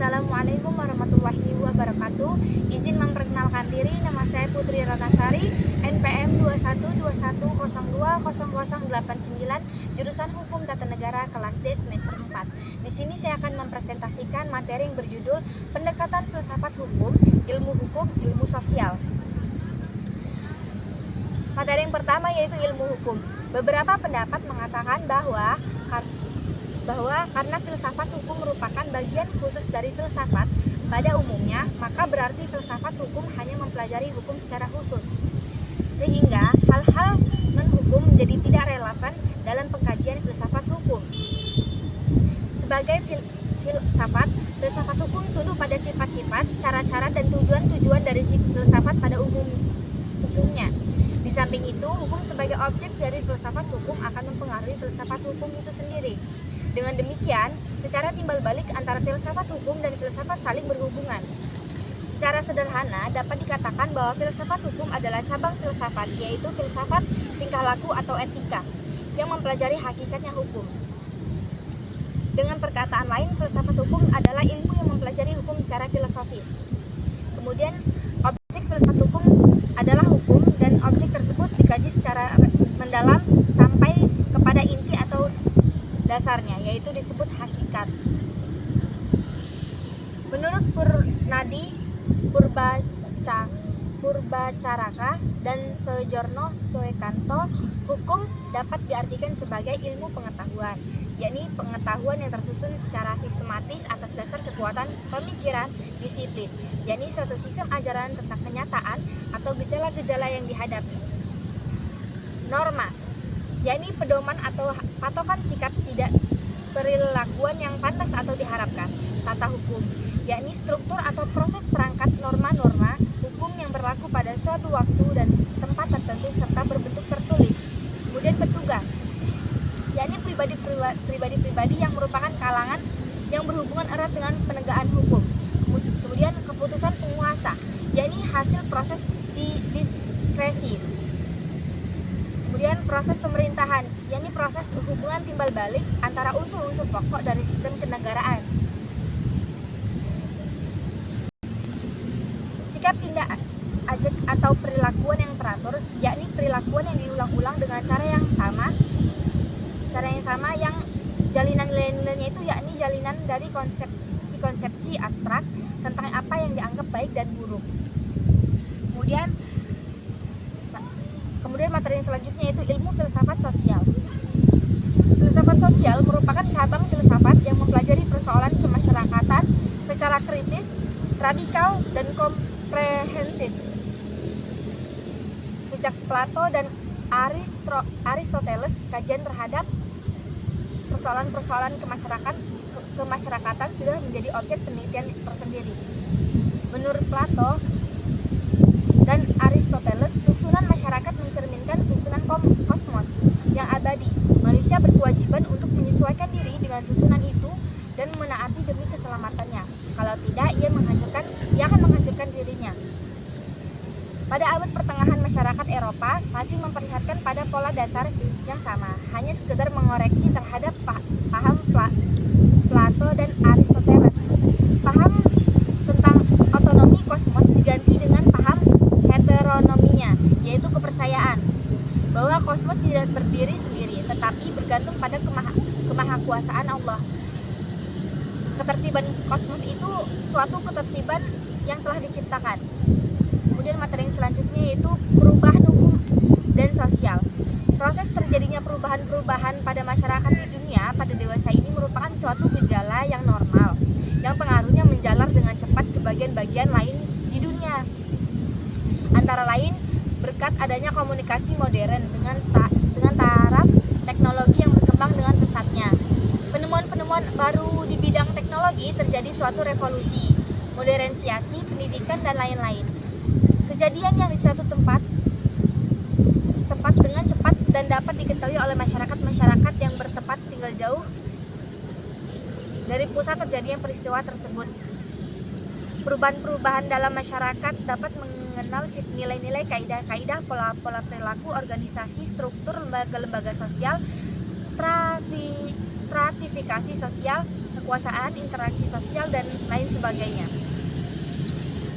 Assalamualaikum warahmatullahi wabarakatuh. Izin memperkenalkan diri, nama saya Putri Ratnasari, NPM 2121020089, jurusan Hukum Tata Negara kelas D semester 4. Di sini saya akan mempresentasikan materi yang berjudul Pendekatan Filsafat Hukum, Ilmu Sosial. Materi yang pertama yaitu ilmu hukum. Beberapa pendapat mengatakan bahwa karena filsafat hukum merupakan bagian khusus dari filsafat pada umumnya, maka berarti filsafat hukum hanya mempelajari hukum secara khusus, sehingga hal-hal non-hukum menjadi tidak relevan dalam pengkajian filsafat hukum. Sebagai filsafat hukum tunduk pada sifat-sifat, cara-cara, dan tujuan-tujuan dari filsafat pada umumnya. Di samping itu, hukum sebagai objek dari filsafat hukum akan mempengaruhi filsafat hukum itu sendiri. Dengan demikian, secara timbal balik antara filsafat hukum dan filsafat saling berhubungan. Secara sederhana, dapat dikatakan bahwa filsafat hukum adalah cabang filsafat, yaitu filsafat tingkah laku atau etika, yang mempelajari hakikatnya hukum. Dengan perkataan lain, filsafat hukum adalah ilmu yang mempelajari hukum secara filosofis. Kemudian, objek filsafat hukum adalah hukum, dan objek tersebut dikaji secara mendalam sampai kepada inti atau dasarnya, yaitu disebut hakikat. Menurut Purnadi Purbacaraka dan Sejorno Soekanto, hukum dapat diartikan sebagai ilmu pengetahuan, yakni pengetahuan yang tersusun secara sistematis atas dasar kekuatan pemikiran disiplin, yakni suatu sistem ajaran tentang kenyataan atau gejala-gejala yang dihadapi. Norma, yakni pedoman atau patokan sikap tidak perilakuan yang pantas atau diharapkan. Tata hukum, yakni struktur atau proses perangkat norma-norma hukum yang berlaku pada suatu waktu dan tempat tertentu serta berbentuk tertulis. Kemudian petugas, yakni pribadi-pribadi yang merupakan kalangan yang berhubungan erat dengan penegakan hukum. Kemudian keputusan penguasa, yakni hasil proses diskresi. Kemudian proses pemerintahan, yakni proses hubungan timbal balik antara unsur-unsur pokok dari sistem kenegaraan. Sikap tindak ajak atau perilakuan yang teratur, yakni perilakuan yang diulang-ulang dengan cara yang sama yang jalinan nilai-nilainya itu yakni jalinan dari konsepsi abstrak tentang apa yang dianggap baik dan buruk. Kemudian materi yang selanjutnya yaitu ilmu filsafat sosial. Filsafat sosial merupakan cabang filsafat yang mempelajari persoalan kemasyarakatan secara kritis, radikal, dan komprehensif. Sejak Plato dan Aristoteles, kajian terhadap persoalan-persoalan kemasyarakatan sudah menjadi objek penelitian tersendiri. Menurut Plato dan Aristoteles, susunan masyarakat mencerminkan susunan kosmos yang abadi. Manusia berkewajiban untuk menyesuaikan diri dengan susunan itu dan menaati demi keselamatannya. Kalau tidak, ia akan menghancurkan dirinya. Pada abad pertengahan, masyarakat Eropa masih memperlihatkan pada pola dasar yang sama, hanya sekedar mengoreksi terhadap paham Plato dan Aristoteles. Paham tentang otonomi kosmos diganti dengan paham heteronominya, yaitu kepercayaan bahwa kosmos tidak berdiri sendiri, tetapi bergantung pada kemahakuasaan Allah. Ketertiban kosmos itu suatu ketertiban yang telah diciptakan. Kemudian materi yang selanjutnya yaitu perubahan hukum dan sosial. Proses terjadinya perubahan-perubahan pada masyarakat di dunia pada dewasa ini merupakan suatu gejala yang normal, yang pengaruhnya menjalar dengan cepat ke bagian-bagian lain di dunia. Antara lain berkat adanya komunikasi modern dengan taraf teknologi yang berkembang dengan pesatnya. Penemuan-penemuan baru di bidang teknologi terjadi suatu revolusi, modernisasi pendidikan, dan lain-lain. Kejadian yang di suatu tempat dengan cepat dan dapat diketahui oleh masyarakat yang bertempat tinggal jauh dari pusat terjadinya peristiwa tersebut. Perubahan-perubahan dalam masyarakat dapat mengenal nilai-nilai, kaidah-kaidah, pola-pola perilaku, organisasi, struktur lembaga-lembaga sosial, stratifikasi sosial, kekuasaan, interaksi sosial, dan lain sebagainya.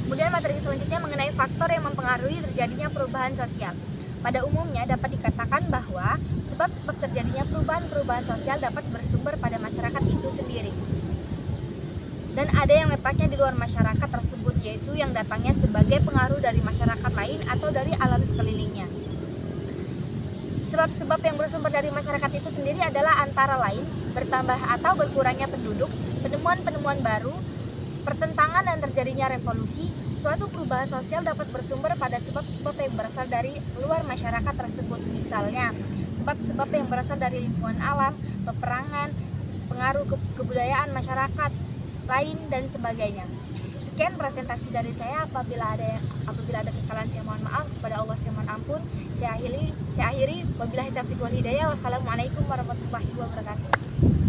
Kemudian materi selanjutnya mengenai faktor yang mempengaruhi terjadinya perubahan sosial. Pada umumnya dapat dikatakan bahwa sebab-sebab terjadinya perubahan-perubahan sosial dapat bersumber pada masyarakat itu sendiri. Dan ada yang letaknya di luar masyarakat tersebut, yaitu yang datangnya sebagai pengaruh dari masyarakat lain atau dari alam sekelilingnya. Sebab-sebab yang bersumber dari masyarakat itu sendiri adalah antara lain bertambah atau berkurangnya penduduk, penemuan-penemuan baru, pertentangan dan terjadinya revolusi. Suatu perubahan sosial dapat bersumber pada sebab-sebab yang berasal dari luar masyarakat tersebut, misalnya sebab-sebab yang berasal dari lingkungan alam, peperangan, pengaruh kebudayaan masyarakat lain, dan sebagainya. Sekian presentasi dari saya. Apabila ada kesalahan, saya mohon maaf. Kepada Allah saya mohon ampun. Saya akhiri. Wabillahi taufiq wal hidayah. Wassalamualaikum warahmatullahi wabarakatuh.